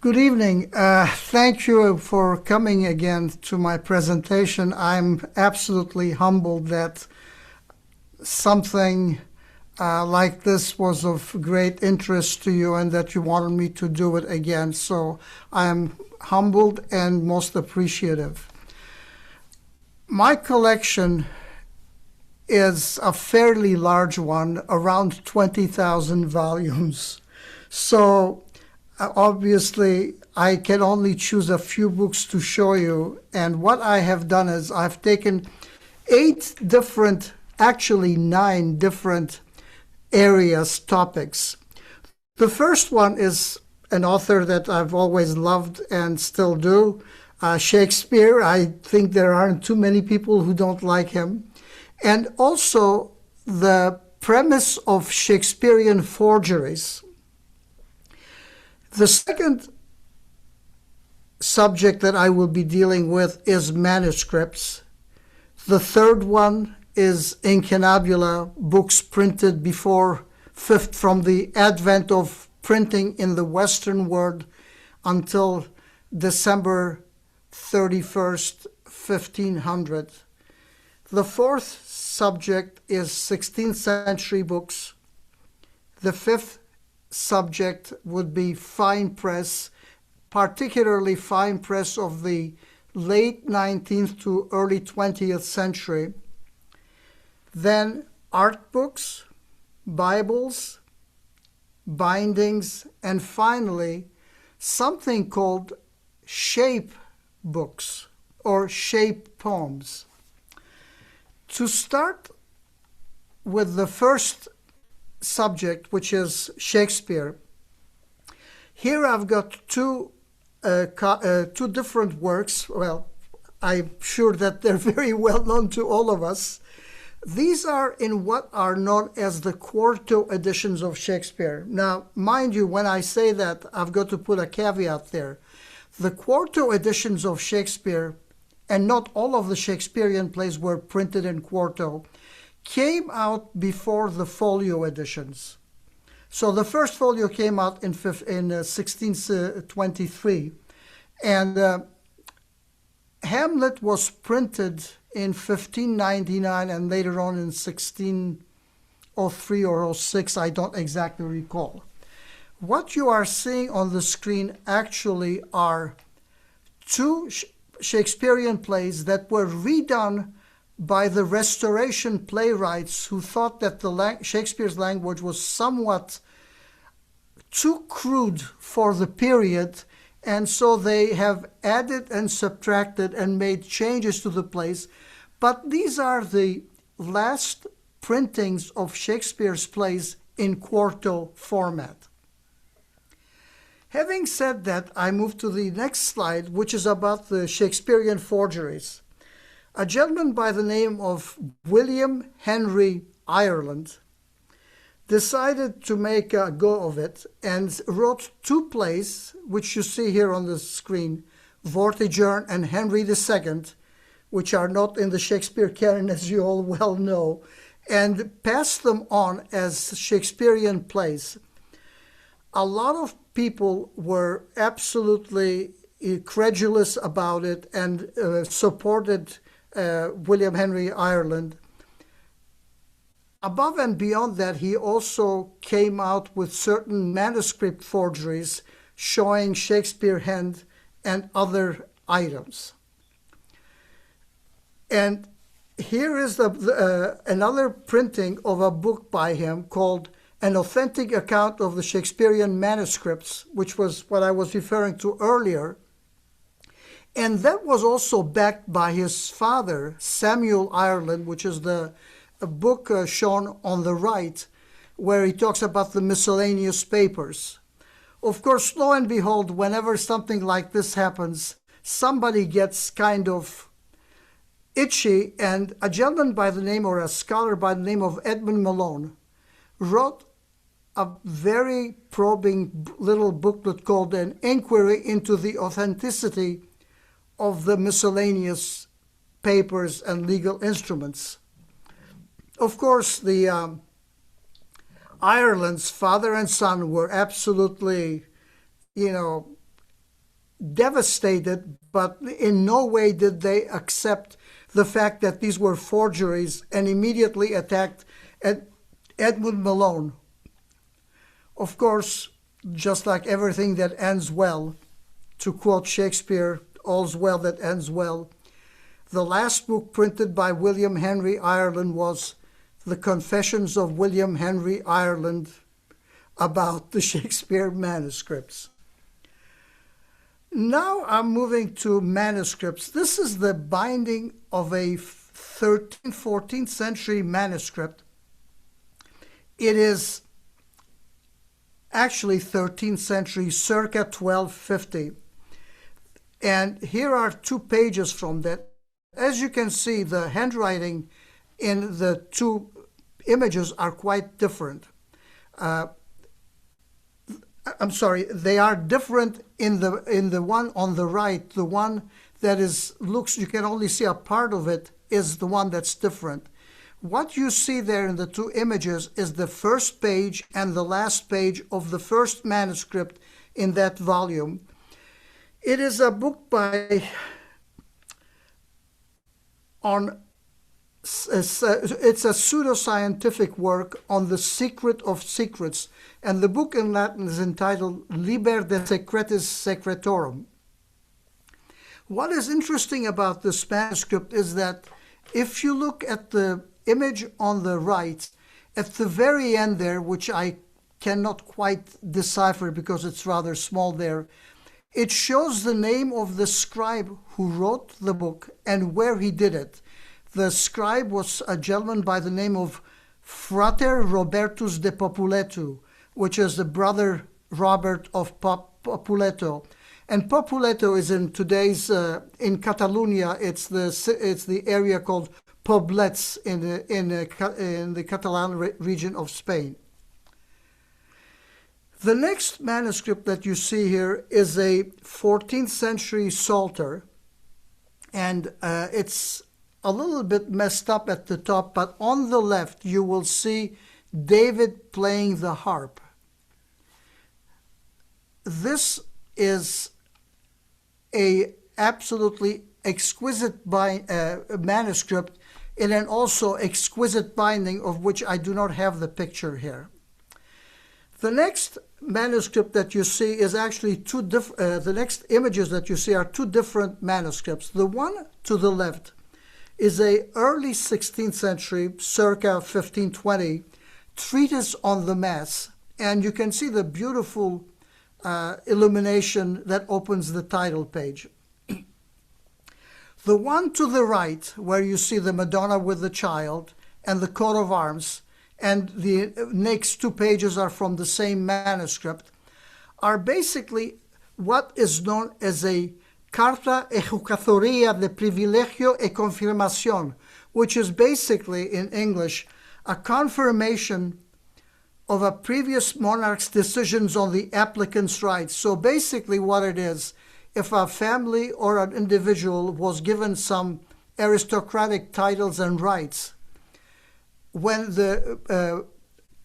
Good evening. Thank you for coming again to my presentation. I'm absolutely humbled that something like this was of great interest to you and that you wanted me to do it again. So I'm humbled and most appreciative. My collection is a fairly large one, around 20,000 volumes. So obviously, I can only choose a few books to show you. And what I have done is I've taken actually 9 different areas, topics. The first one is an author that I've always loved and still do, Shakespeare. I think there aren't too many people who don't like him. And also the premise of Shakespearean forgeries. The second subject that I will be dealing with is manuscripts. The third one is incunabula, books printed from the advent of printing in the Western world until December 31st, 1500. The fourth subject is 16th century books. The fifth subject would be fine press, particularly fine press of the late 19th to early 20th century. Then art books, Bibles, bindings, and finally something called shape books or shape poems. To start with the first subject, which is Shakespeare. Here I've got two different works. Well, I'm sure that they're very well known to all of us. These are in what are known as the quarto editions of Shakespeare. Now, mind you, when I say that, I've got to put a caveat there. The quarto editions of Shakespeare, and not all of the Shakespearean plays were printed in quarto, came out before the folio editions. So the first folio came out in 1623, and Hamlet was printed in 1599 and later on in 1603 or 06, I don't exactly recall. What you are seeing on the screen actually are two Shakespearean plays that were redone by the Restoration playwrights who thought that Shakespeare's language was somewhat too crude for the period, and so they have added and subtracted and made changes to the plays. But these are the last printings of Shakespeare's plays in quarto format. Having said that, I move to the next slide, which is about the Shakespearean forgeries. A gentleman by the name of William Henry Ireland decided to make a go of it and wrote 2 plays, which you see here on the screen, Vortigern and Henry II, which are not in the Shakespeare canon, as you all well know, and passed them on as Shakespearean plays. A lot of people were absolutely credulous about it and supported William Henry Ireland. Above and beyond that, he also came out with certain manuscript forgeries showing Shakespeare hand and other items. And here is another printing of a book by him called An Authentic Account of the Shakespearean Manuscripts, which was what I was referring to earlier. And that was also backed by his father, Samuel Ireland, which is a book shown on the right, where he talks about the miscellaneous papers. Of course, lo and behold, whenever something like this happens, somebody gets kind of itchy, and a gentleman by the name, or a scholar by the name of Edmund Malone, wrote a very probing little booklet called An Inquiry into the Authenticity of the Miscellaneous Papers and Legal Instruments. Of course, the Ireland's father and son were absolutely, devastated, but in no way did they accept the fact that these were forgeries and immediately attacked Edmund Malone. Of course, just like everything that ends well, to quote Shakespeare, all's well that ends well, the last book printed by William Henry Ireland was The Confessions of William Henry Ireland about the Shakespeare manuscripts. Now I'm moving to manuscripts. This is the binding of a 13th, 14th century manuscript. It is actually 13th century, circa 1250. And here are 2 pages from that. As you can see, the handwriting in the 2 images are quite different. I'm sorry, they are different in the one on the right. The one that looks, you can only see a part of it, is the one that's different. What you see there in the 2 images is the first page and the last page of the first manuscript in that volume. It is a book it's a pseudoscientific work on the secret of secrets, and the book in Latin is entitled Liber de Secretis Secretorum. What is interesting about this manuscript is that if you look at the image on the right, at the very end there, which I cannot quite decipher because it's rather small there, it shows the name of the scribe who wrote the book and where he did it. The scribe was a gentleman by the name of Frater Robertus de Populetu, which is the brother Robert of Populeto. And Populeto is in today's, in Catalonia, it's the area called Poblets in the Catalan region of Spain. The next manuscript that you see here is a 14th century Psalter, and it's a little bit messed up at the top, but on the left you will see David playing the harp. This is a absolutely exquisite manuscript in an also exquisite binding, of which I do not have the picture here. The next manuscript that you see is actually the next images that you see are 2 different manuscripts. The one to the left is a early 16th century, circa 1520, treatise on the Mass, and you can see the beautiful illumination that opens the title page. The one to the right, where you see the Madonna with the Child and the coat of arms, and the next 2 pages are from the same manuscript, are basically what is known as a Carta Ejecutatoria de Privilegio e Confirmación, which is basically, in English, a confirmation of a previous monarch's decisions on the applicant's rights. So basically what it is, if a family or an individual was given some aristocratic titles and rights, when the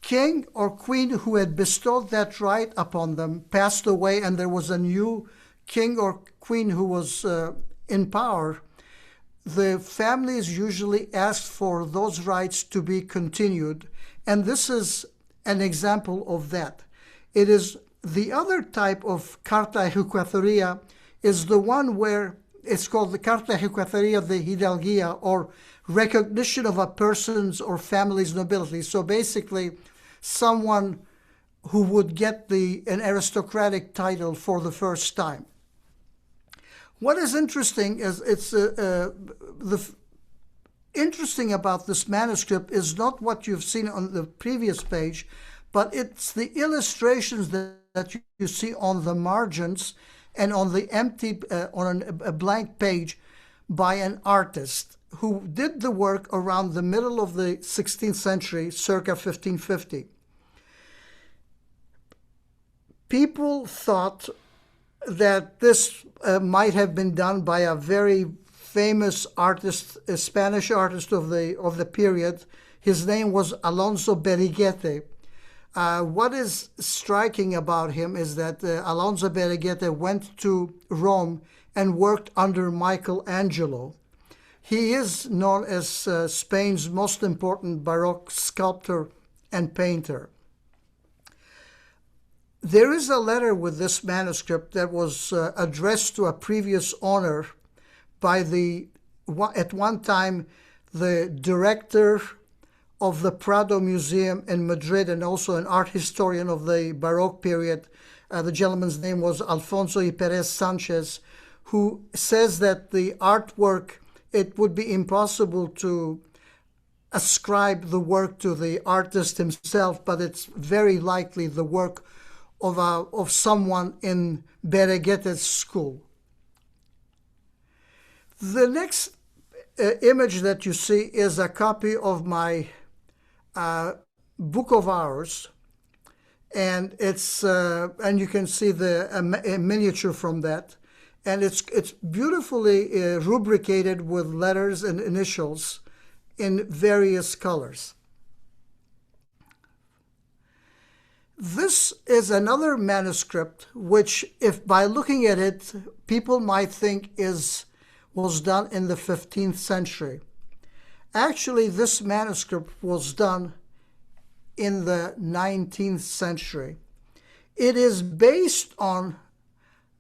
king or queen who had bestowed that right upon them passed away and there was a new king or queen who was in power, the families usually asked for those rights to be continued. And this is an example of that. It is the other type of Carta Ejecutatoria is the one where it's called the Carta Ejecutatoria de Hidalguía, or recognition of a person's or family's nobility. So basically, someone who would get an aristocratic title for the first time. What is interesting is interesting about this manuscript is not what you've seen on the previous page, but it's the illustrations that you see on the margins and on the empty, on a blank page by an artist who did the work around the middle of the 16th century, circa 1550. People thought that this might have been done by a very famous artist, a Spanish artist of the period. His name was Alonso Beriguete. What is striking about him is that Alonso Berruguete went to Rome and worked under Michelangelo. He is known as Spain's most important Baroque sculptor and painter. There is a letter with this manuscript that was addressed to a previous owner by at one time, the director of the Prado Museum in Madrid and also an art historian of the Baroque period. The gentleman's name was Alfonso y Perez Sanchez, who says that the artwork, it would be impossible to ascribe the work to the artist himself, but it's very likely the work of someone in Berruguete's school. The next image that you see is a copy of my Book of Hours, and it's and you can see a miniature from that, and it's beautifully rubricated with letters and initials in various colors. This is another manuscript which, if by looking at it, people might think was done in the 15th century. Actually, this manuscript was done in the 19th century. It is based on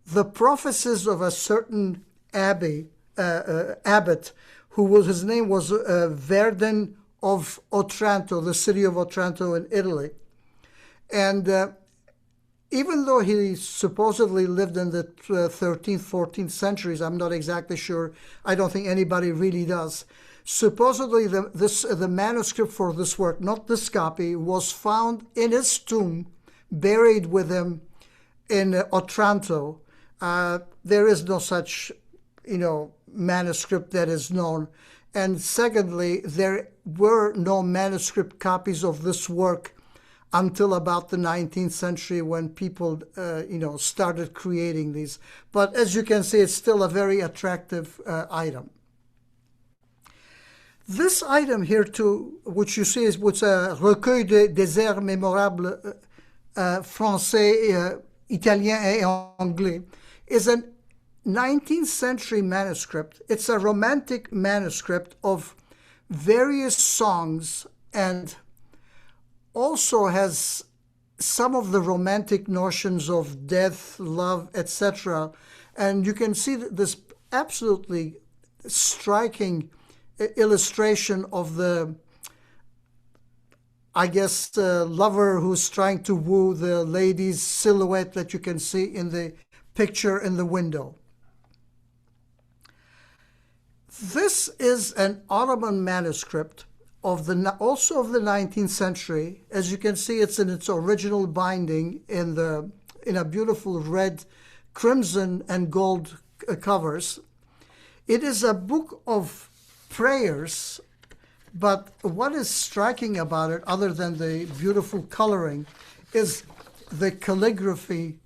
the prophecies of a certain abbot, his name was Verden of Otranto, the city of Otranto in Italy. And even though he supposedly lived in the 13th, 14th centuries, I'm not exactly sure. I don't think anybody really does. Supposedly, the manuscript for this work, not this copy, was found in his tomb, buried with him in Otranto. There is no such, manuscript that is known. And secondly, there were no manuscript copies of this work until about the 19th century when people, started creating these. But as you can see, it's still a very attractive item. This item here, too, which you see is what's a recueil des airs mémorables français, italien et anglais, is a 19th century manuscript. It's a romantic manuscript of various songs and also has some of the romantic notions of death, love, etc. And you can see this absolutely striking illustration of the, lover who's trying to woo the lady's silhouette that you can see in the picture in the window. This is an Ottoman manuscript also of the 19th century. As you can see, it's in its original binding in a beautiful red, crimson, and gold covers. It is a book of prayers, but what is striking about it, other than the beautiful coloring, is the calligraphy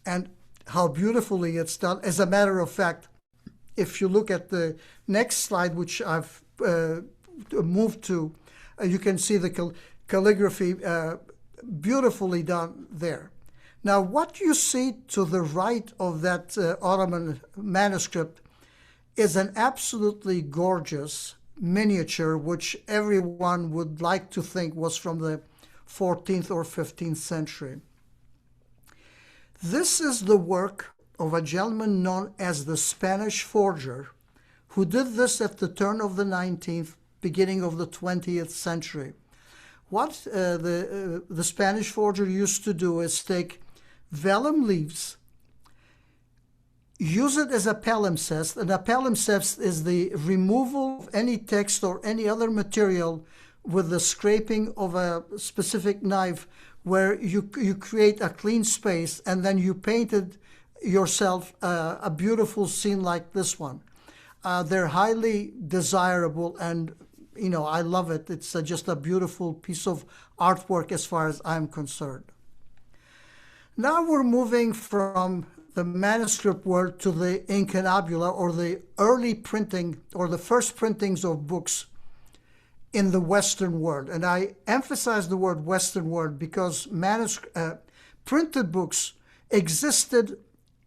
and how beautifully it's done. As a matter of fact, if you look at the next slide, which I've moved to, you can see the calligraphy beautifully done there. Now, what you see to the right of that Ottoman manuscript is an absolutely gorgeous miniature, which everyone would like to think was from the 14th or 15th century. This is the work of a gentleman known as the Spanish forger, who did this at the turn of the 19th, beginning of the 20th century. What the Spanish forger used to do is take vellum leaves, use it as a palimpsest, and a palimpsest is the removal of any text or any other material with the scraping of a specific knife, where you create a clean space, and then you painted yourself a beautiful scene like this one. They're highly desirable, and I love it. It's just a beautiful piece of artwork as far as I'm concerned. Now we're moving from the manuscript world to the incunabula, or the early printing, or the first printings of books in the Western world. And I emphasize the word Western world because printed books existed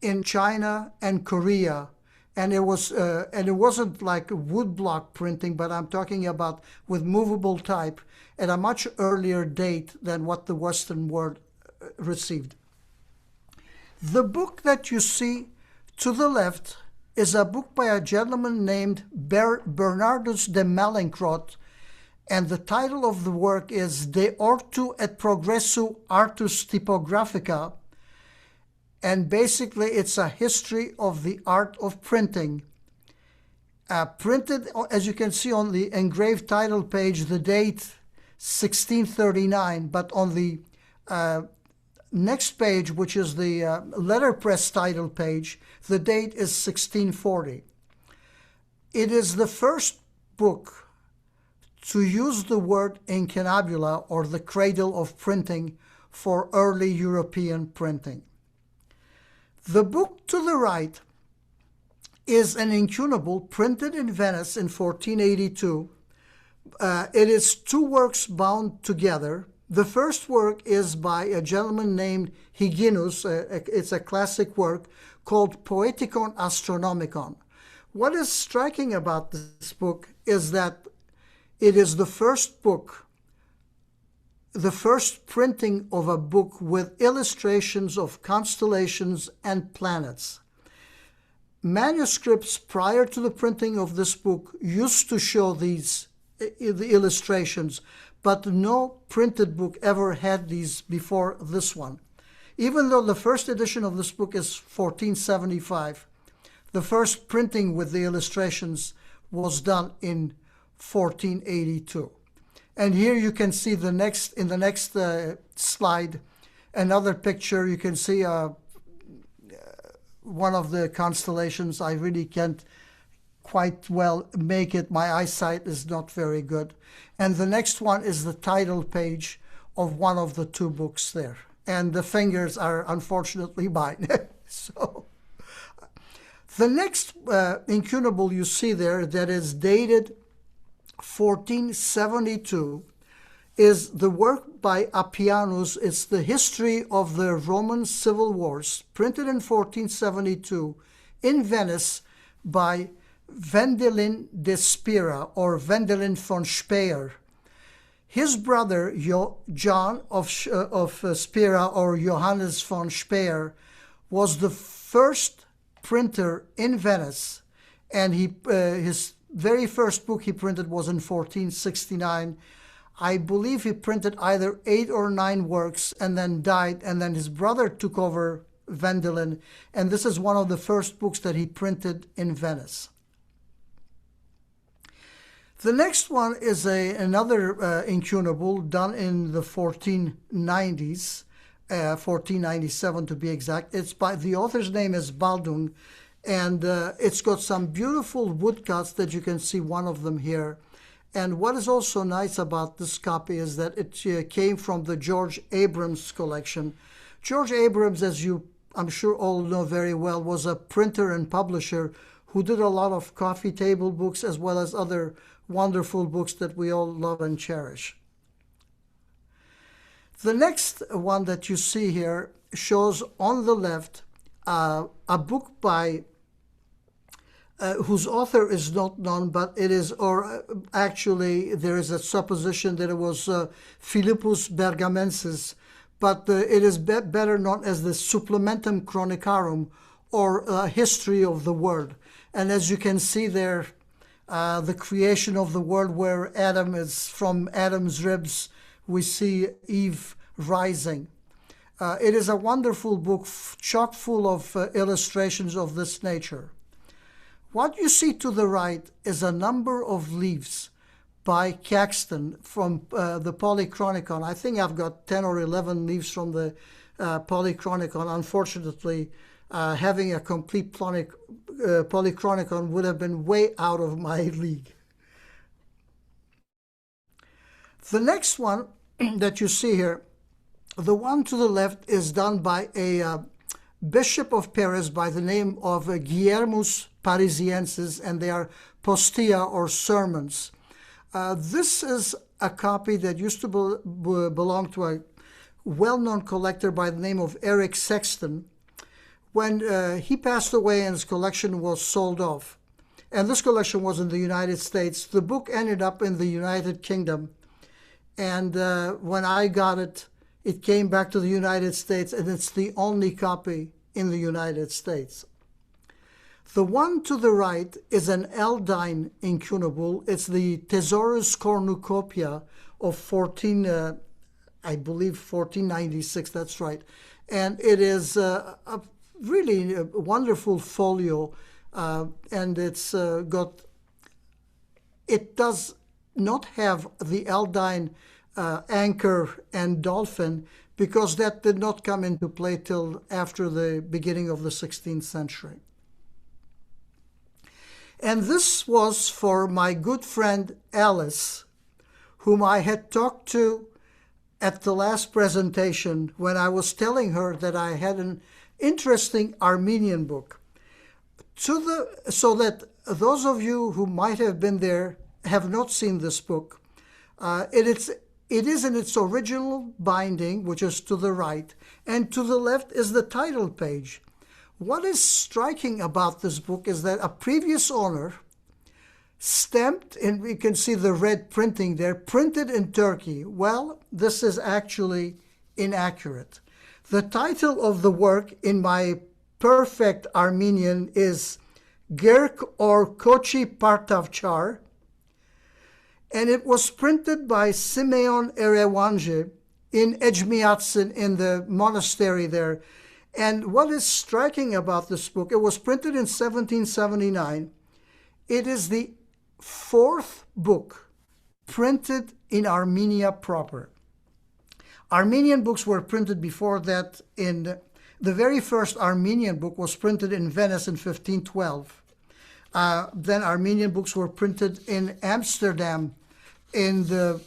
in China and Korea, and it wasn't like woodblock printing, but I'm talking about with movable type at a much earlier date than what the Western world received. The book that you see to the left is a book by a gentleman named Bernardus de Malencrot, and the title of the work is De Ortu et Progressu Artus Typographica, and basically it's a history of the art of printing. Printed, as you can see on the engraved title page, the date 1639, but on the next page, which is the letterpress title page, the date is 1640. It is the first book to use the word incunabula, or the cradle of printing, for early European printing. The book to the right is an incunable printed in Venice in 1482. It is two works bound together. The first work is by a gentleman named Hyginus. It's a classic work called Poeticon Astronomicon. What is striking about this book is that it is the first book, the first printing of a book with illustrations of constellations and planets. Manuscripts prior to the printing of this book used to show the illustrations, but no printed book ever had these before this one. Even though the first edition of this book is 1475, the first printing with the illustrations was done in 1482. And here you can see in the next slide, another picture. You can see one of the constellations. I really can't quite well make it. My eyesight is not very good. And the next one is the title page of one of the two books there. And the fingers are unfortunately mine. So the next incunable you see there that is dated 1472 is the work by Appianus. It's the history of the Roman civil wars, printed in 1472 in Venice by Wendelin de Spira, or Wendelin von Speyer. His brother John of Spira, or Johannes von Speyer, was the first printer in Venice, and his very first book he printed was in 1469. I believe he printed either 8 or 9 works and then died, and then his brother took over Wendelin, and this is one of the first books that he printed in Venice. The next one is another incunable done in the 1490s, 1497 to be exact. It's by, the author's name is Baldung, and it's got some beautiful woodcuts that you can see one of them here. And what is also nice about this copy is that it came from the George Abrams collection. George Abrams, as you I'm sure all know very well, was a printer and publisher who did a lot of coffee table books as well as other wonderful books that we all love and cherish. The next one that you see here shows on the left a book by whose author is not known, but it is, or actually there is a supposition that it was Philippus Bergamensis, but it is better known as the Supplementum Chronicarum, or History of the World. And as you can see there, the creation of the world, where Adam is from Adam's ribs, we see Eve rising. It is a wonderful book, chock full of illustrations of this nature. What you see to the right is a number of leaves by Caxton from the Polychronicon. I think I've got 10 or 11 leaves from the Polychronicon. Unfortunately, having a complete Polychronicon would have been way out of my league. The next one that you see here, the one to the left, is done by a bishop of Paris by the name of Guillermus Parisiensis, and they are postia or sermons. This is a copy that used to belong to a well-known collector by the name of Eric Sexton. When he passed away and his collection was sold off, and this collection was in the United States, the book ended up in the United Kingdom. And when I got it, it came back to the United States, and it's the only copy in the United States. The one to the right is an Aldine incunabule. It's the Thesaurus Cornucopia of 1496, that's right. And it is a really wonderful folio, and it does not have the Aldine anchor and dolphin, because that did not come into play till after the beginning of the 16th century. And this was for my good friend Alice, whom I had talked to at the last presentation when I was telling her that I had an interesting Armenian book. So that those of you who might have been there have not seen this book. It is in its original binding, which is to the right, and to the left is the title page. What is striking about this book is that a previous owner stamped, and we can see the red printing there, printed in Turkey. Well, this is actually inaccurate. The title of the work in my perfect Armenian is Gerk or Kochi Partavchar, and it was printed by Simeon Erewanji in Ejmiatsin, in the monastery there. And what is striking about this book, it was printed in 1779. It is the fourth book printed in Armenia proper. Armenian books were printed before that. The very first Armenian book was printed in Venice in 1512. Then Armenian books were printed in Amsterdam in the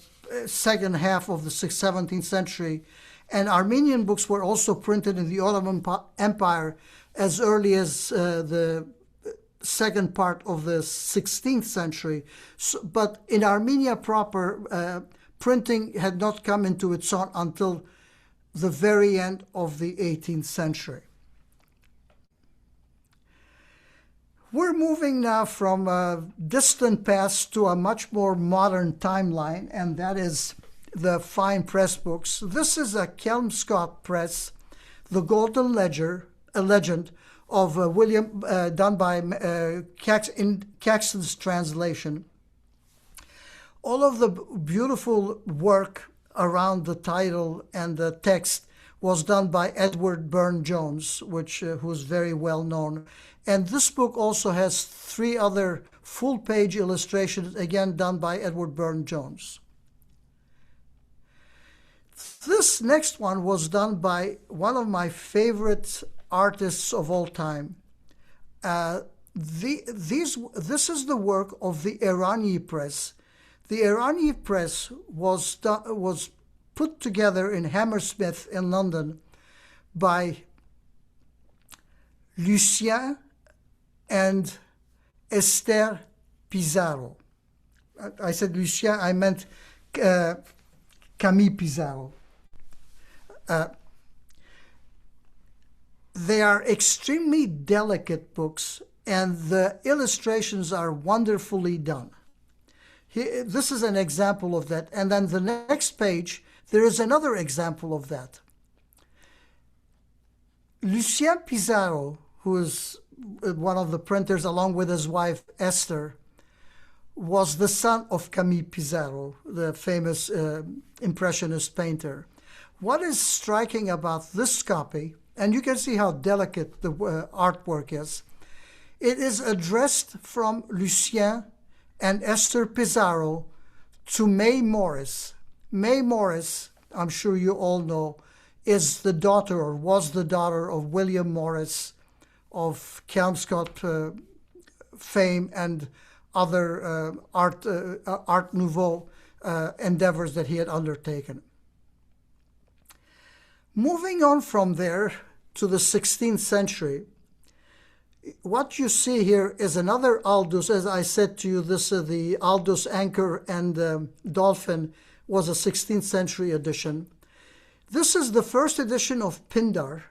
second half of the 17th century. And Armenian books were also printed in the Ottoman Empire as early as the second part of the 16th century. But in Armenia proper, printing had not come into its own until the very end of the 18th century. We're moving now from a distant past to a much more modern timeline, and that is the fine press books. This is a Kelmscott press, The Golden Legend of William, done by in Caxton's translation. All of the beautiful work around the title and the text was done by Edward Burne-Jones, who's very well known. And this book also has 3 other full-page illustrations, again done by Edward Burne-Jones. This next one was done by one of my favorite artists of all time. This is the work of the Erani Press. The Erani Press was put together in Hammersmith in London by Lucien and Esther Pizarro. I said Lucien, I meant Camille Pizarro. They are extremely delicate books, and the illustrations are wonderfully done. This is an example of that. And then the next page, there is another example of that. Lucien Pizarro, who is one of the printers along with his wife Esther, was the son of Camille Pizarro, the famous Impressionist painter. What is striking about this copy, and you can see how delicate the artwork is, it is addressed from Lucien and Esther Pizarro to May Morris. May Morris, I'm sure you all know, is the daughter, or was the daughter, of William Morris of Kelmscott fame and other Art Nouveau endeavors that he had undertaken. Moving on from there to the 16th century, what you see here is another Aldous. As I said to you, this the Aldous Anchor and Dolphin was a 16th century edition. This is the first edition of Pindar,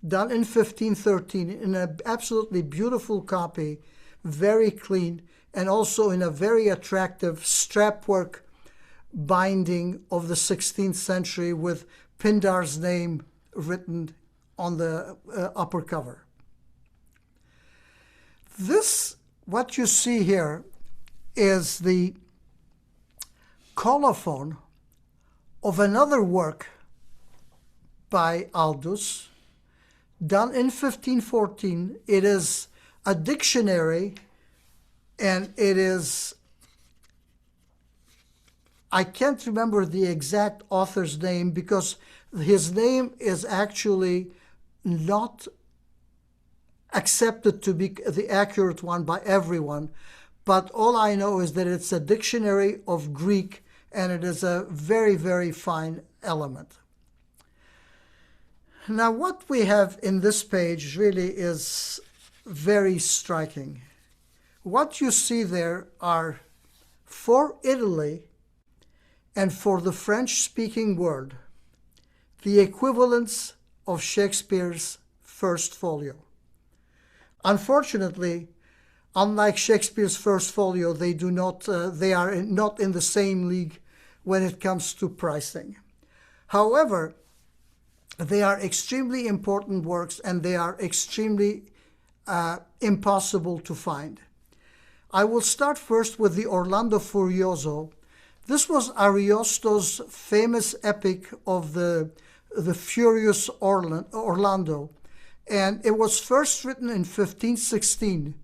done in 1513 in an absolutely beautiful copy, very clean, and also in a very attractive strapwork binding of the 16th century with Pindar's name written on the upper cover. This, what you see here, is the colophon of another work by Aldous, done in 1514. It is a dictionary, and it is, I can't remember the exact author's name because his name is actually not accepted to be the accurate one by everyone, but all I know is that it's a dictionary of Greek, and it is a very, very fine element. Now, what we have in this page really is very striking. What you see there are, for Italy and for the French-speaking world, the equivalents of Shakespeare's first folio. Unfortunately, unlike Shakespeare's first folio, they are not in the same league when it comes to pricing. However, they are extremely important works, and they are extremely impossible to find. I will start first with the Orlando Furioso. This was Ariosto's famous epic of the Furious Orlando, and it was first written in 1516.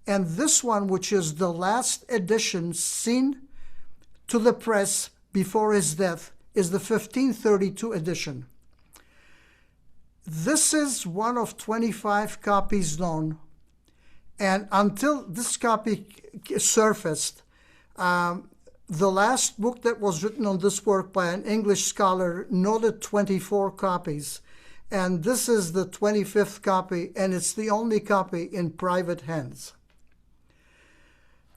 And this one, which is the last edition seen to the press before his death, is the 1532 edition. This is one of 25 copies known, and until this copy surfaced, the last book that was written on this work by an English scholar noted 24 copies, and this is the 25th copy, and it's the only copy in private hands.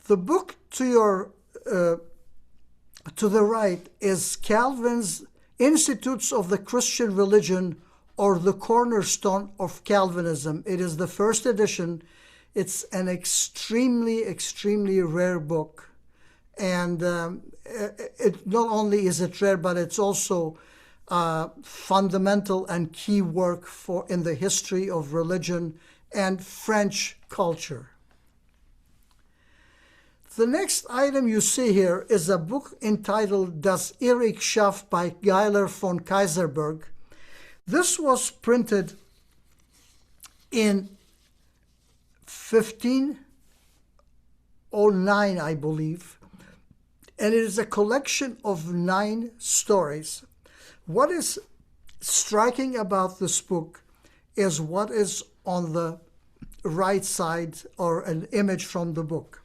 The book to the right is Calvin's Institutes of the Christian Religion, or the Cornerstone of Calvinism. It is the first edition. It's an extremely, extremely rare book. And it not only is it rare, but it's also fundamental and key work in the history of religion and French culture. The next item you see here is a book entitled Das Erik Schaff by Geiler von Kaiserberg. This was printed in 1509, I believe, and it is a collection of 9 stories. What is striking about this book is what is on the right side, or an image from the book.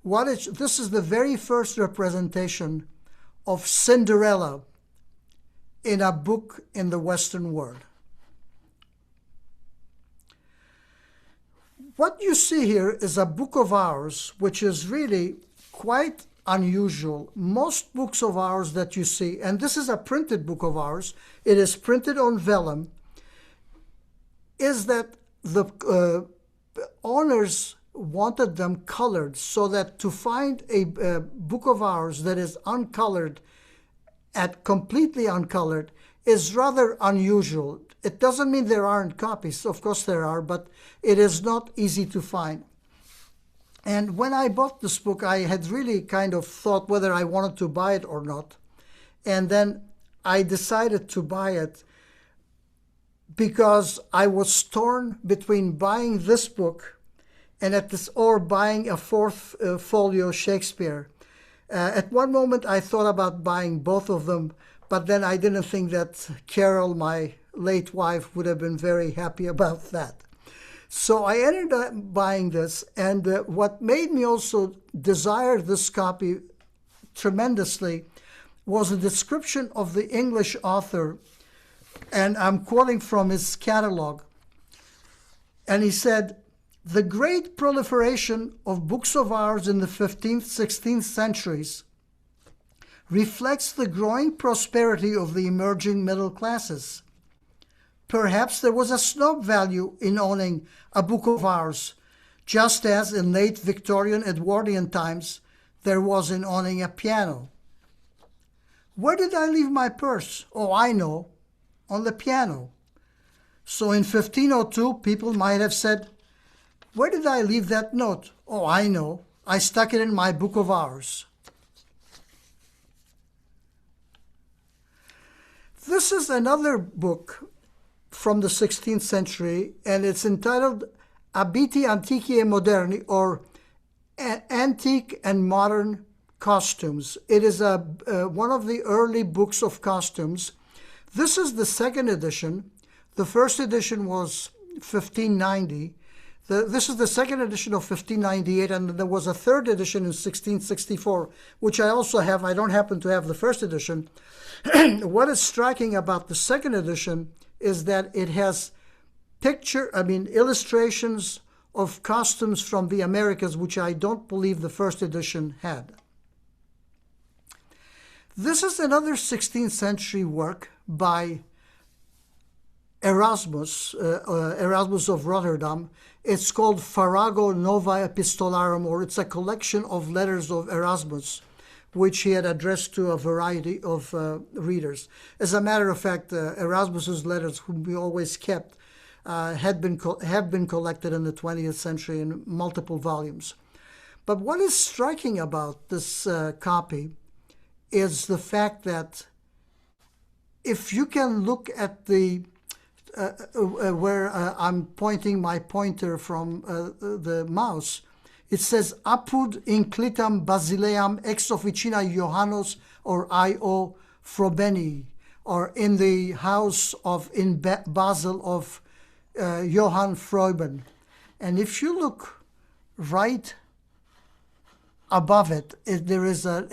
This is the very first representation of Cinderella in a book in the Western world. What you see here is a book of hours, which is really quite unusual. Most books of hours that you see, and this is a printed book of hours, it is printed on vellum, is that the owners wanted them colored, so that to find a book of hours that is uncolored, completely uncolored, is rather unusual. It doesn't mean there aren't copies. Of course there are, but it is not easy to find. And when I bought this book, I had really kind of thought whether I wanted to buy it or not. And then I decided to buy it because I was torn between buying this book or buying a fourth folio Shakespeare. At one moment, I thought about buying both of them, but then I didn't think that Carol, my late wife, would have been very happy about that. So I ended up buying this, and what made me also desire this copy tremendously was a description of the English author, and I'm quoting from his catalog. And he said, The great proliferation of books of hours in the 15th, 16th centuries reflects the growing prosperity of the emerging middle classes. Perhaps there was a snob value in owning a book of hours, just as in late Victorian Edwardian times there was in owning a piano. Where did I leave my purse? Oh, I know, on the piano. So in 1502, people might have said, where did I leave that note? Oh, I know, I stuck it in my book of hours. This is another book from the 16th century, and it's entitled Abiti Antichi e Moderni, or Antique and Modern Costumes. It is one of the early books of costumes. This is the second edition. The first edition was 1590. This is the second edition of 1598, and there was a third edition in 1664, which I also have. I don't happen to have the first edition. What is striking about the second edition is that it has illustrations of costumes from the Americas, which I don't believe the first edition had. This is another 16th century work by Erasmus of Rotterdam. It's called Farrago Nova Epistolarum, or it's a collection of letters of Erasmus, which he had addressed to a variety of readers. As a matter of fact, Erasmus's letters, whom we always kept, have been collected in the 20th century in multiple volumes. But what is striking about this copy is the fact that if you can look at the where I'm pointing my pointer from the mouse, it says Apud inclitam Basileam ex officina Johannos, or I.O. Frobeni, or in the house in Basel of Johann Freuben. And if you look right above it, there is a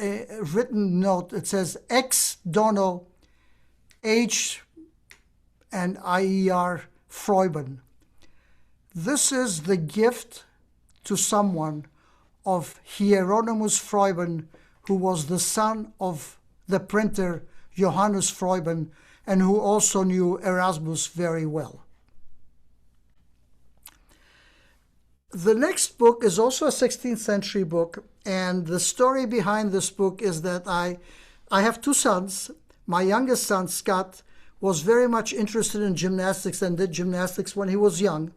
written note. It says ex dono H and IER Freuben. This is the gift to someone of Hieronymus Freuben, who was the son of the printer Johannes Freuben, and who also knew Erasmus very well. The next book is also a 16th century book, and the story behind this book is that I have two sons. My youngest son, Scott, was very much interested in gymnastics and did gymnastics when he was young.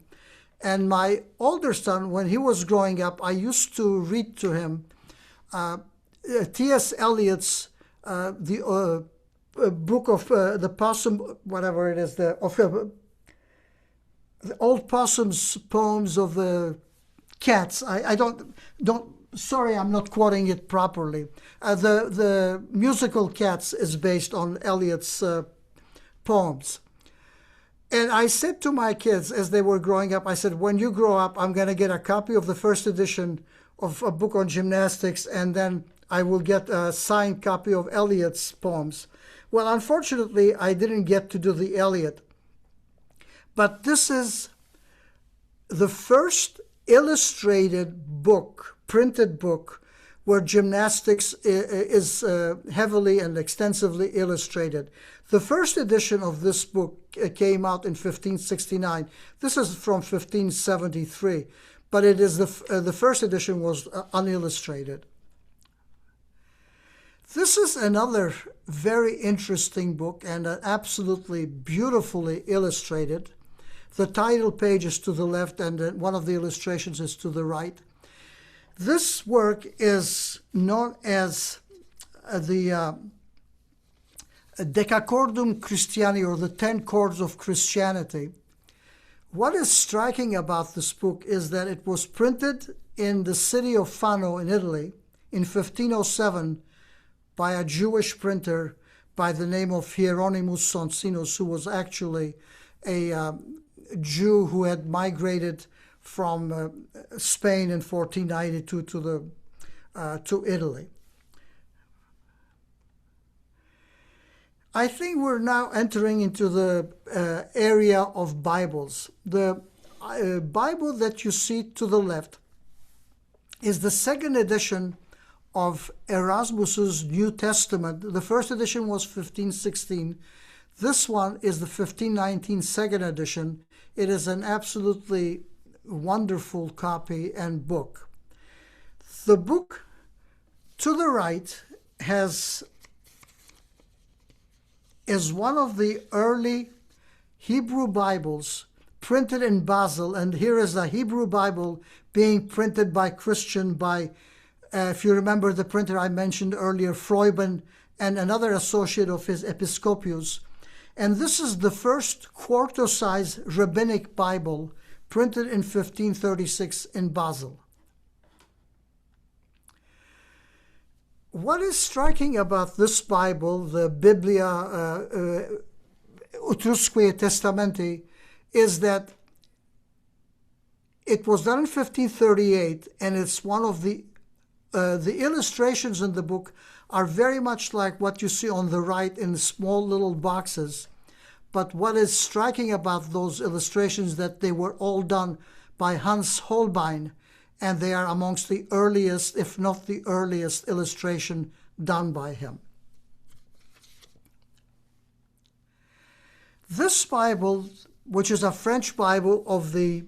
And my older son, when he was growing up, I used to read to him T.S. Eliot's the book of the possum, whatever it is, the old possum's poems of the cats. I don't. Sorry, I'm not quoting it properly. The musical Cats is based on Eliot's poems. And I said to my kids as they were growing up, I said, when you grow up, I'm going to get a copy of the first edition of a book on gymnastics, and then I will get a signed copy of Eliot's poems. Well, unfortunately, I didn't get to do the Eliot. But this is the first illustrated book, printed book, where gymnastics is heavily and extensively illustrated. The first edition of this book came out in 1569. This is from 1573, but it is the first edition was unillustrated. This is another very interesting book and absolutely beautifully illustrated. The title page is to the left and one of the illustrations is to the right. This work is known as the Decacordum Christiani, or the 10 Chords of Christianity. What is striking about this book is that it was printed in the city of Fano in Italy in 1507 by a Jewish printer by the name of Hieronymus Soncinus, who was actually a Jew who had migrated from Spain in 1492 to Italy. I think we're now entering into the area of Bibles. Bible that you see to the left is the second edition of Erasmus's New Testament. The first edition was 1516. This one is the 1519 second edition. It is an absolutely wonderful copy and book. The book to the right is one of the early Hebrew Bibles printed in Basel, and here is a Hebrew Bible being printed by Christian, if you remember the printer I mentioned earlier, Freuben, and another associate of his, Episcopius. And this is the first quarto-size rabbinic Bible printed in 1536 in Basel. What is striking about this Bible, the Biblia Utrusque Testamenti, is that it was done in 1538, and it's one of the illustrations in the book are very much like what you see on the right in small little boxes. But what is striking about those illustrations that they were all done by Hans Holbein, and they are amongst the earliest, if not the earliest, illustration done by him. This Bible, which is a French Bible of the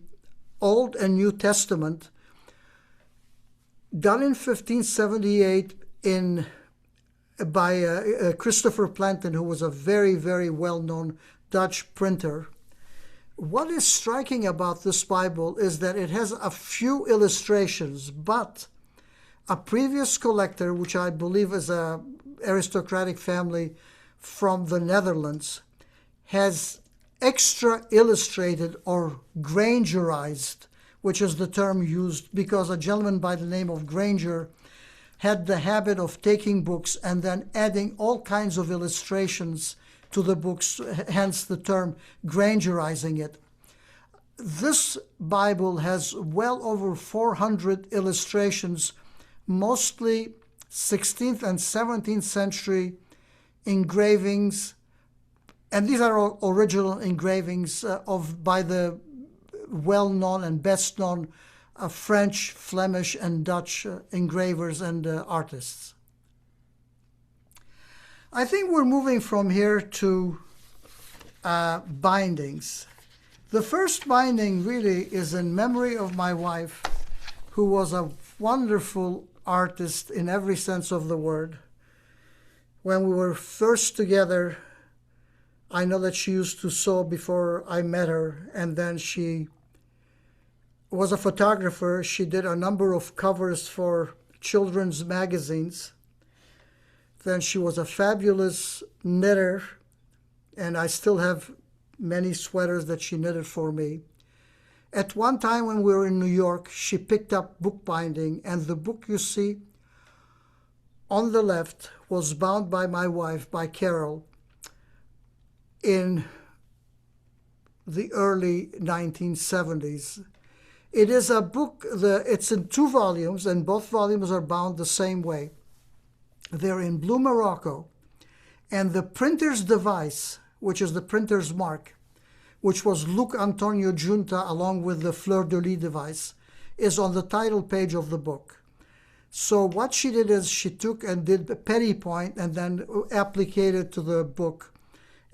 Old and New Testament, done in 1578 by Christopher Plantin, who was a very, very well-known Dutch printer. What is striking about this Bible is that it has a few illustrations, but a previous collector, which I believe is an aristocratic family from the Netherlands, has extra illustrated or Grangerized, which is the term used because a gentleman by the name of Granger had the habit of taking books and then adding all kinds of illustrations to the books, hence the term Grangerizing it. This Bible has well over 400 illustrations, mostly 16th and 17th century engravings, and these are all original engravings by the well-known and best-known French, Flemish, and Dutch engravers and artists. I think we're moving from here to bindings. The first binding really is in memory of my wife, who was a wonderful artist in every sense of the word. When we were first together, I know that she used to sew before I met her, and then she was a photographer. She did a number of covers for children's magazines. Then she was a fabulous knitter, and I still have many sweaters that she knitted for me. At one time when we were in New York, she picked up bookbinding, and the book you see on the left was bound by my wife, by Carol, in the early 1970s. It is a book, it's in 2 volumes, and both volumes are bound the same way. They're in blue Morocco, and the printer's device, which is the printer's mark, which was Luc Antonio Junta along with the fleur-de-lis device, is on the title page of the book. So what she did is she took and did a petty point and then applied it to the book.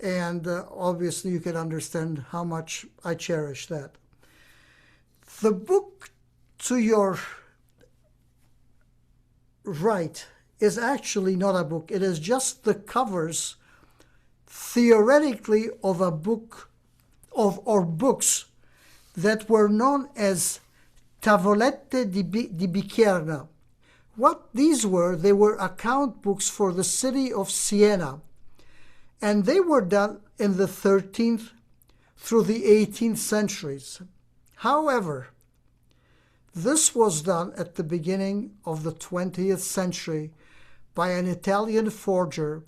And obviously you can understand how much I cherish that. The book to your right is actually not a book. It is just the covers, theoretically, of a book or books that were known as tavolette di bicierna. What these were, they were account books for the city of Siena, and they were done in the 13th through the 18th centuries. However, this was done at the beginning of the 20th century by an Italian forger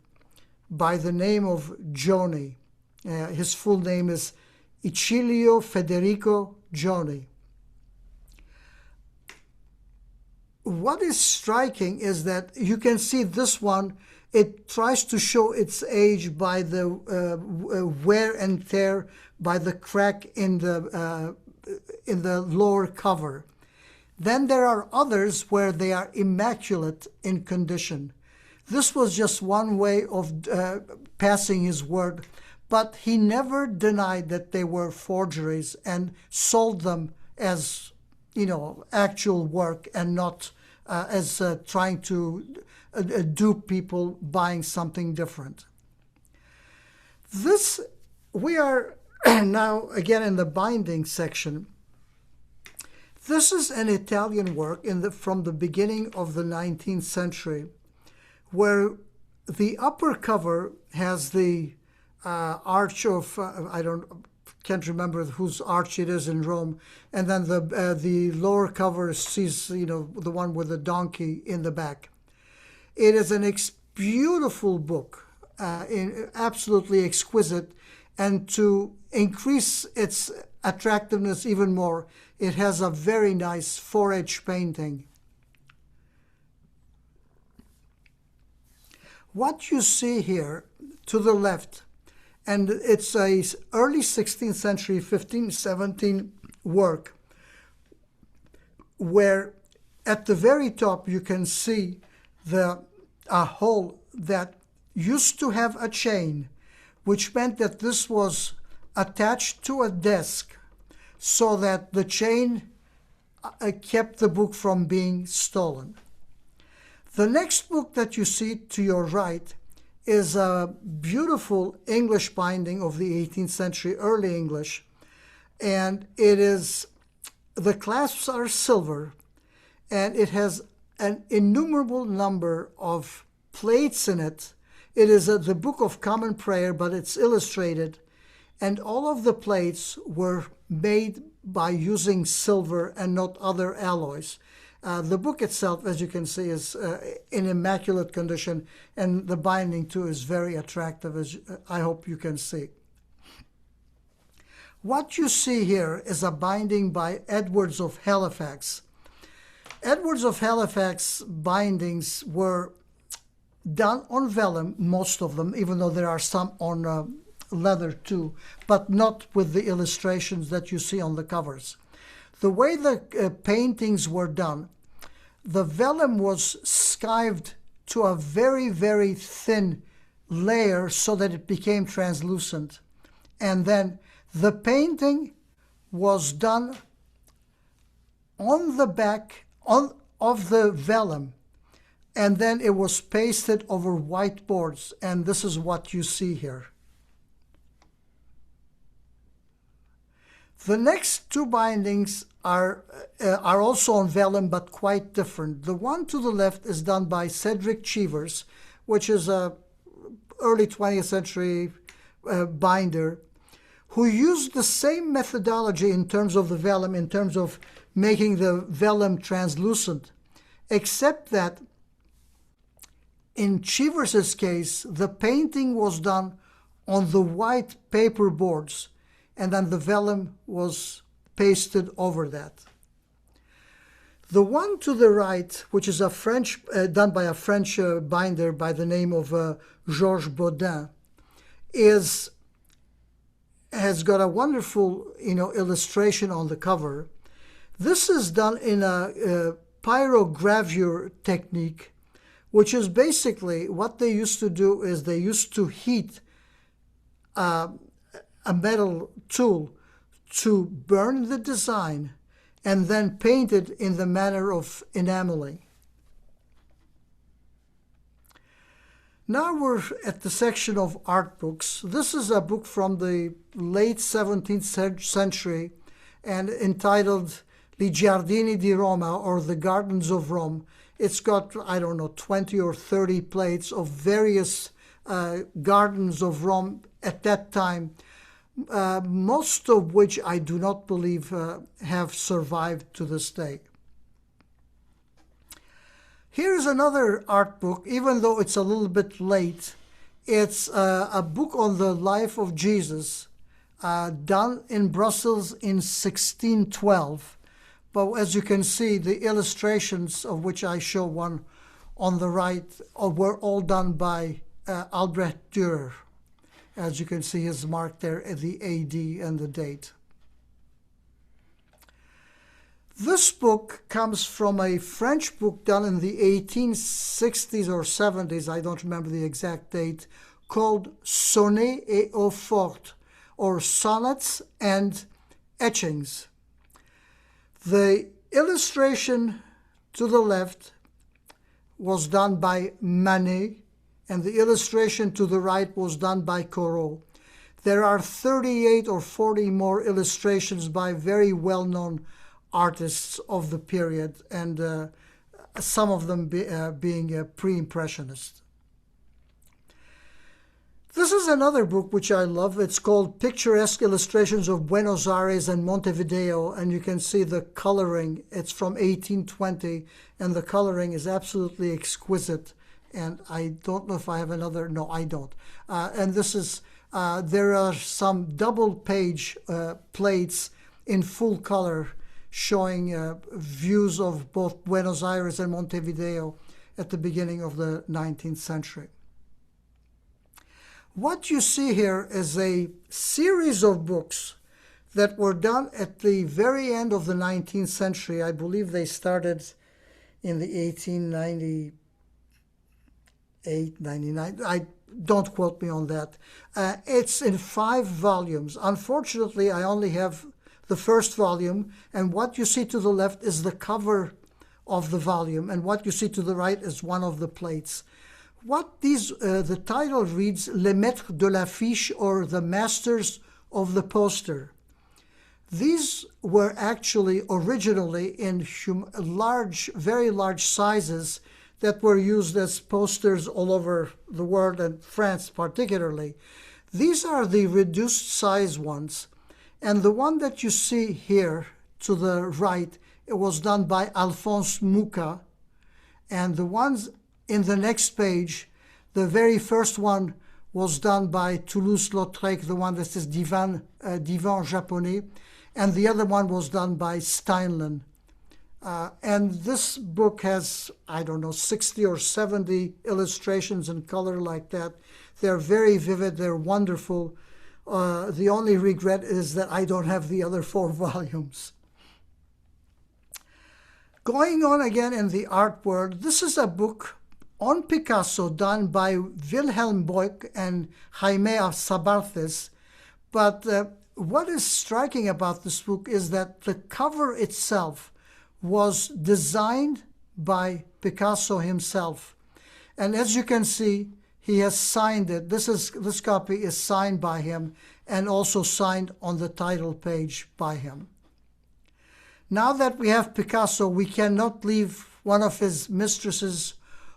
by the name of Gioni. His full name is Icilio Federico Gioni. What is striking is that you can see this one, it tries to show its age by the wear and tear, by the crack in the in the lower cover. Then there are others where they are immaculate in condition. This was just one way of passing his word, but he never denied that they were forgeries and sold them as, actual work and not as trying to dupe people buying something different. We are now again in the binding section. This is an Italian work from the beginning of the 19th century, where the upper cover has the arch of can't remember whose arch it is in Rome, and then the lower cover sees the one with the donkey in the back. It is an beautiful book, absolutely exquisite, and to increase its attractiveness even more, it has a very nice 4-edge painting. What you see here to the left, and it's a early 16th century, 1517 work, where at the very top you can see a hole that used to have a chain, which meant that this was attached to a desk so that the chain kept the book from being stolen. The next book that you see to your right is a beautiful English binding of the 18th century, early English, and the clasps are silver, and it has an innumerable number of plates in it. It is the Book of Common Prayer, but it's illustrated, and all of the plates were made by using silver and not other alloys. The book itself, as you can see, is in immaculate condition, and the binding too is very attractive, as I hope you can see. What you see here is a binding by Edwards of Halifax. Edwards of Halifax bindings were done on vellum, most of them, even though there are some on leather too, but not with the illustrations that you see on the covers. The way the paintings were done, the vellum was skived to a very, very thin layer so that it became translucent. And then the painting was done on the back of the vellum, and then it was pasted over white boards, and this is what you see here. The next two bindings are also on vellum, but quite different. The one to the left is done by Cedric Cheevers, which is a early 20th century binder, who used the same methodology in terms of the vellum, in terms of making the vellum translucent, except that in Cheevers's case, the painting was done on the white paper boards, and then the vellum was pasted over that. The one to the right, which is done by a French binder by the name of Georges Baudin, has got a wonderful, illustration on the cover. This is done in a pyrogravure technique, which is basically what they used to do is they used to heat a metal tool to burn the design and then paint it in the manner of enameling. Now we're at the section of art books. This is a book from the late 17th century and entitled I Giardini di Roma, or The Gardens of Rome. It's got, 20 or 30 plates of various gardens of Rome at that time, most of which I do not believe have survived to this day. Here's another art book, even though it's a little bit late. It's a book on the life of Jesus, done in Brussels in 1612. But as you can see, the illustrations, of which I show one on the right, were all done by Albrecht Dürer. As you can see, is marked there at the AD and the date. This book comes from a French book done in the 1860s or 70s, I don't remember the exact date, called Sonnets et eaux fortes, or Sonnets and Etchings. The illustration to the left was done by Manet, and the illustration to the right was done by Corot. There are 38 or 40 more illustrations by very well-known artists of the period, and some of them being pre-impressionist. This is another book which I love. It's called Picturesque Illustrations of Buenos Aires and Montevideo, and you can see the coloring. It's from 1820, and the coloring is absolutely exquisite. And I don't know if I have another. No, I don't. And this is, there are some double-page plates in full color showing views of both Buenos Aires and Montevideo at the beginning of the 19th century. What you see here is a series of books that were done at the very end of the 19th century. I believe they started in the 1898, 99. Don't quote me on that. It's in 5 volumes. Unfortunately, I only have the first volume, and what you see to the left is the cover of the volume, and what you see to the right is one of the plates. What the title reads, Les Maîtres de l'Affiche, or the Masters of the Poster. These were actually originally in large, very large sizes that were used as posters all over the world, and France particularly. These are the reduced size ones, and the one that you see here to the right, it was done by Alphonse Mucha, and the ones in the next page, the very first one was done by Toulouse-Lautrec, the one that says Divan Japonais, and the other one was done by Steinlen. And this book has, I don't know, 60 or 70 illustrations in color like that. They're very vivid, they're wonderful. The only regret is that I don't have the other 4 volumes. Going on again in the art world, this is a book on Picasso done by Wilhelm Boyk and Jaime Sabarthes. But what is striking about this book is that the cover itself was designed by Picasso himself. And as you can see, he has signed it. This copy is signed by him and also signed on the title page by him. Now that we have Picasso, we cannot leave one of his mistresses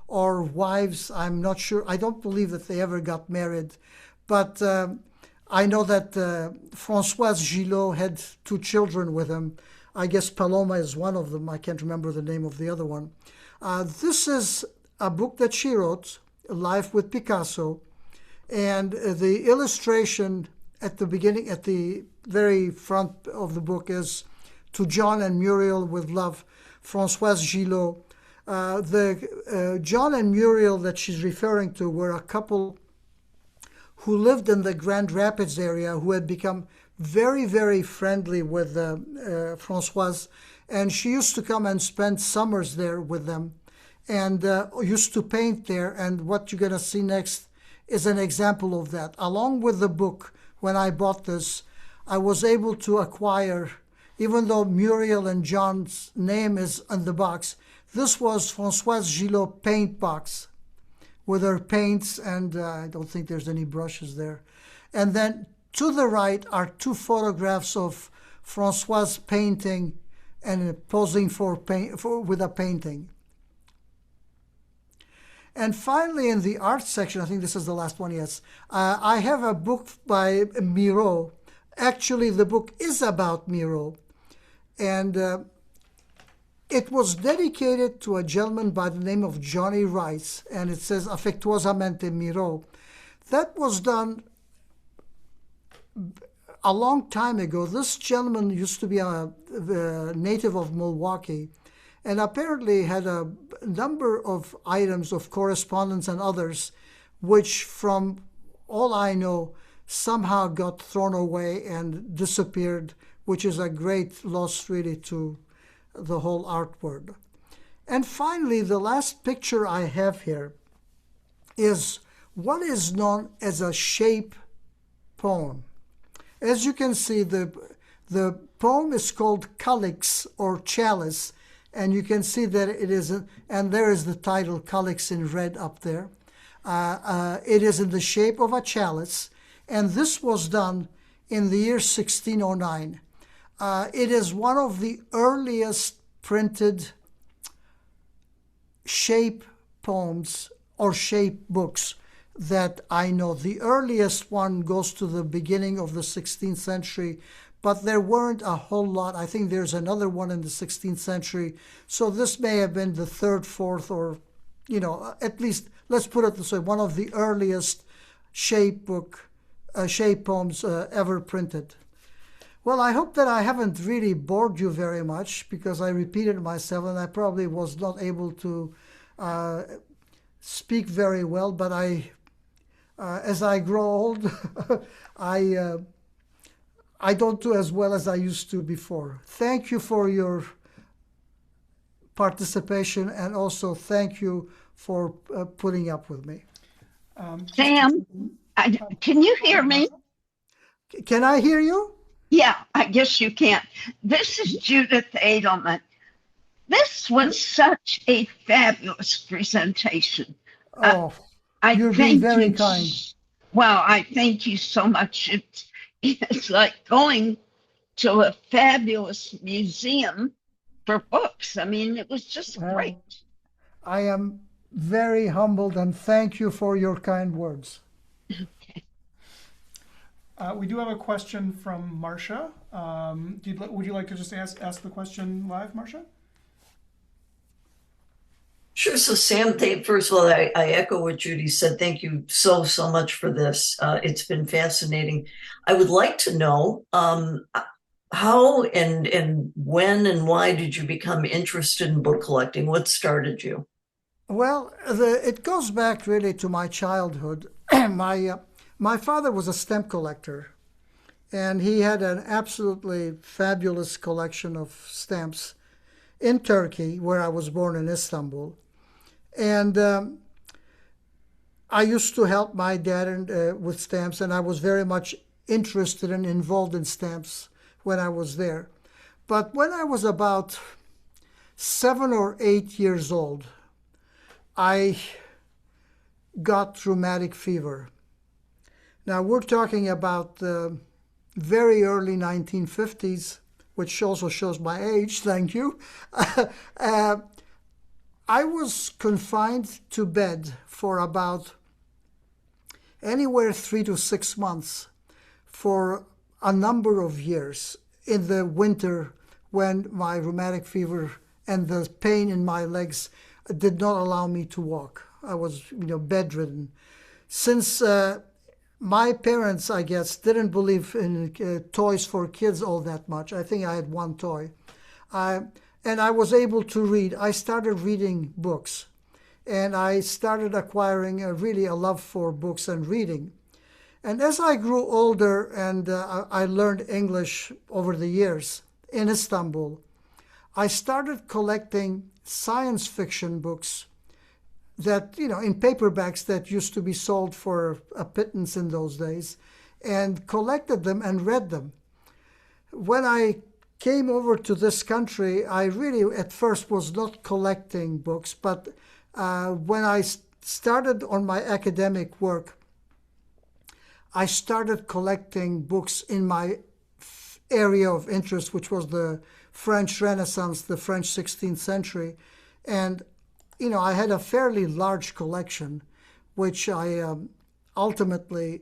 or wives. I'm not sure. I don't believe that they ever got married. But I know that Françoise Gillot had 2 children with him. I guess Paloma is one of them. I can't remember the name of the other one. This is a book that she wrote, Life with Picasso. And the illustration at the beginning, at the very front of the book, is To John and Muriel with Love, Françoise Gillot. The John and Muriel that she's referring to were a couple who lived in the Grand Rapids area, who had become very, very friendly with Françoise, and she used to come and spend summers there with them, and used to paint there. And what you're going to see next is an example of that. Along with the book, when I bought this, I was able to acquire, even though Muriel and John's name is on the box, this was Françoise Gillot paint box with her paints, and I don't think there's any brushes there. And then to the right are 2 photographs of Françoise painting and posing with a painting. And finally, in the art section, I think this is the last one, yes, I have a book by Miro. Actually, the book is about Miro, and it was dedicated to a gentleman by the name of Johnny Rice, and it says Affectuosamente Miro. That was done a long time ago. This gentleman used to be a native of Milwaukee, and apparently had a number of items of correspondence and others, which, from all I know, somehow got thrown away and disappeared, which is a great loss really to the whole artwork. And finally, the last picture I have here is what is known as a shape poem. As you can see, the poem is called Calyx or Chalice, and you can see that it is, and there is the title Calyx in red up there. It is in the shape of a chalice, and this was done in the year 1609. It is one of the earliest printed shape poems or shape books that I know. The earliest one goes to the beginning of the 16th century, but there weren't a whole lot. I think there's another one in the 16th century. So this may have been the third, fourth, or, at least, let's put it this way, one of the earliest shape poems ever printed. Well, I hope that I haven't really bored you very much, because I repeated myself and I probably was not able to speak very well, but as I grow old, I don't do as well as I used to before. Thank you for your participation, and also thank you for putting up with me. Sam, can you hear me? Can I hear you? Yeah, I guess you can. This is Judith Edelman. This was such a fabulous presentation. Oh, you're being very kind. Well, I thank you so much. It's like going to a fabulous museum for books. I mean, it was just great. I am very humbled, and thank you for your kind words. Okay. We do have a question from Marcia. Would you like to just ask the question live, Marcia? Sure. So Sam, first of all, I echo what Judy said. Thank you so much for this. It's been fascinating. I would like to know how and when and why did you become interested in book collecting? What started you? Well, it goes back really to my childhood. My father was a stamp collector, and he had an absolutely fabulous collection of stamps in Turkey, where I was born in Istanbul. And I used to help my dad with stamps, and I was very much interested and involved in stamps when I was there. But when I was about 7 or 8 years old, I got rheumatic fever. Now, we're talking about the very early 1950s, which also shows my age, thank you. I was confined to bed for about anywhere 3 to 6 months for a number of years in the winter, when my rheumatic fever and the pain in my legs did not allow me to walk. I was, bedridden. Since my parents, I guess, didn't believe in toys for kids all that much. I think I had one toy. And I was able to read. I started reading books, and I started acquiring really a love for books and reading. And as I grew older and I learned English over the years in Istanbul, I started collecting science fiction books that, in paperbacks that used to be sold for a pittance in those days, and collected them and read them. When I came over to this country, I really at first was not collecting books, but when I started on my academic work, I started collecting books in my area of interest, which was the French Renaissance, the French 16th century. And, I had a fairly large collection, which I ultimately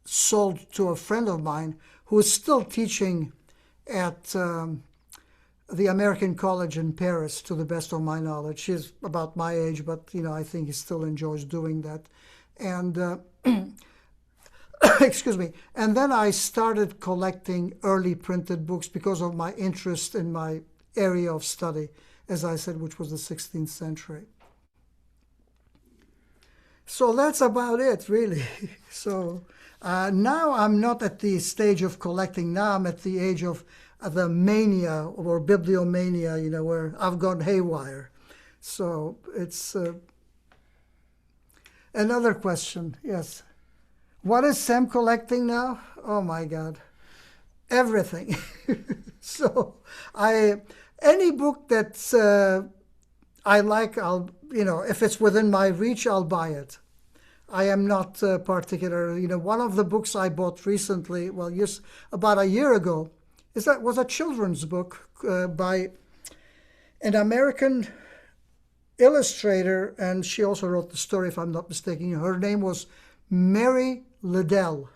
sold to a friend of mine who is still teaching at the American College in Paris, to the best of my knowledge. She's about my age, but, I think he still enjoys doing that. And excuse me. And then I started collecting early printed books because of my interest in my area of study, as I said, which was the 16th century. So that's about it, really. So now I'm not at the stage of collecting. Now I'm at the age of the mania or bibliomania, where I've gone haywire. So it's another question. Yes. What is Sam collecting now? Oh my God. Everything. So any book that's I like, if it's within my reach, I'll buy it. I am not particular. One of the books I bought recently, just about a year ago, was a children's book by an American illustrator, and she also wrote the story, if I'm not mistaken. Her name was Mary Liddell.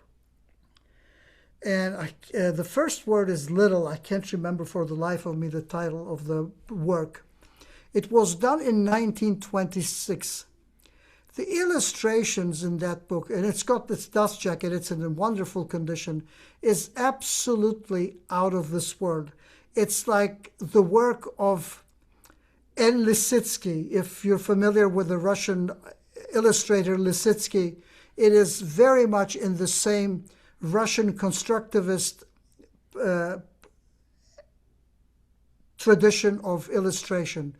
And the first word is little. I can't remember for the life of me the title of the work. It was done in 1926. The illustrations in that book, and it's got this dust jacket, it's in a wonderful condition, is absolutely out of this world. It's like the work of N. Lisitsky. If you're familiar with the Russian illustrator Lisitsky, it is very much in the same Russian constructivist tradition of illustration.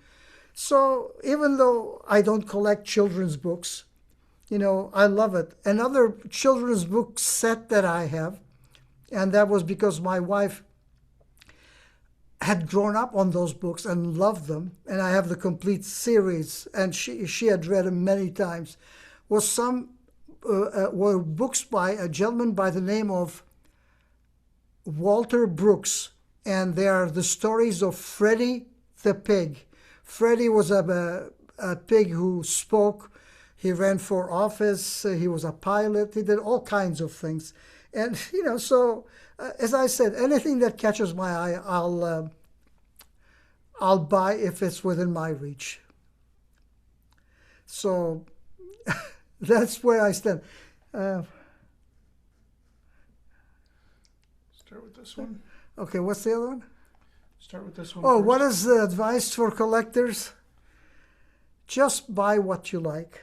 So even though I don't collect children's books, I love it. Another children's book set that I have, and that was because my wife had grown up on those books and loved them, and I have the complete series, and she had read them many times, were books by a gentleman by the name of Walter Brooks, and they are the stories of Freddie the pig. Freddie was a pig who spoke. He ran for office. He was a pilot. He did all kinds of things. And, so as I said, anything that catches my eye, I'll buy if it's within my reach. So that's where I stand. Start with this one. Okay, what's the other one? Start with this one. Oh, first. what is the advice for collectors? Just buy what you like.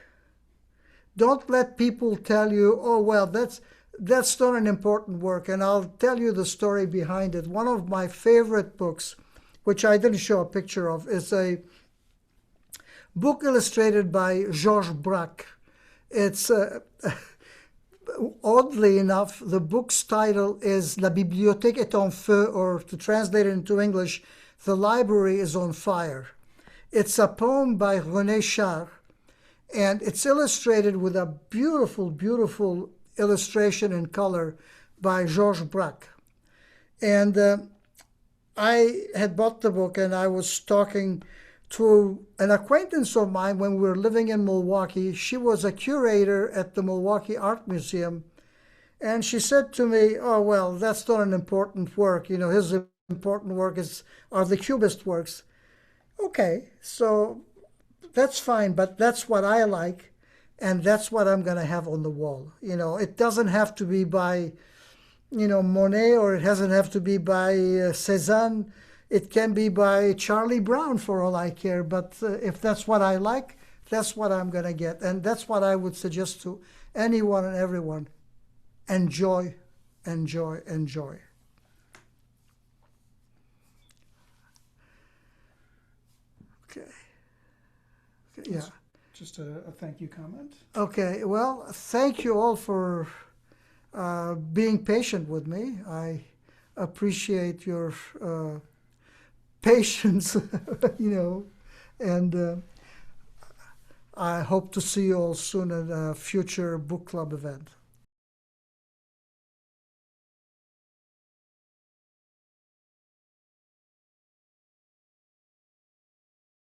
Don't let people tell you, oh, well, that's not an important work. And I'll tell you the story behind it. One of my favorite books, which I didn't show a picture of, is a book illustrated by Georges Braque. It's, oddly enough, the book's title is La bibliothèque est en feu, or to translate it into English, The Library is on Fire. It's a poem by René Char, and it's illustrated with a beautiful, beautiful illustration in color by Georges Braque. And I had bought the book, and I was talking to an acquaintance of mine when we were living in Milwaukee. She was a curator at the Milwaukee Art Museum, and she said to me, oh, well, that's not an important work. His important work are the Cubist works. Okay, so that's fine, but that's what I like, and that's what I'm going to have on the wall. It doesn't have to be by, Monet, or it doesn't have to be by Cézanne. It can be by Charlie Brown for all I care, but if that's what I like, that's what I'm going to get. And that's what I would suggest to anyone and everyone. Enjoy, enjoy, enjoy. Okay. Yeah. Just a thank you comment. Okay, well, thank you all for being patient with me. I appreciate your patience, and I hope to see you all soon at a future book club event.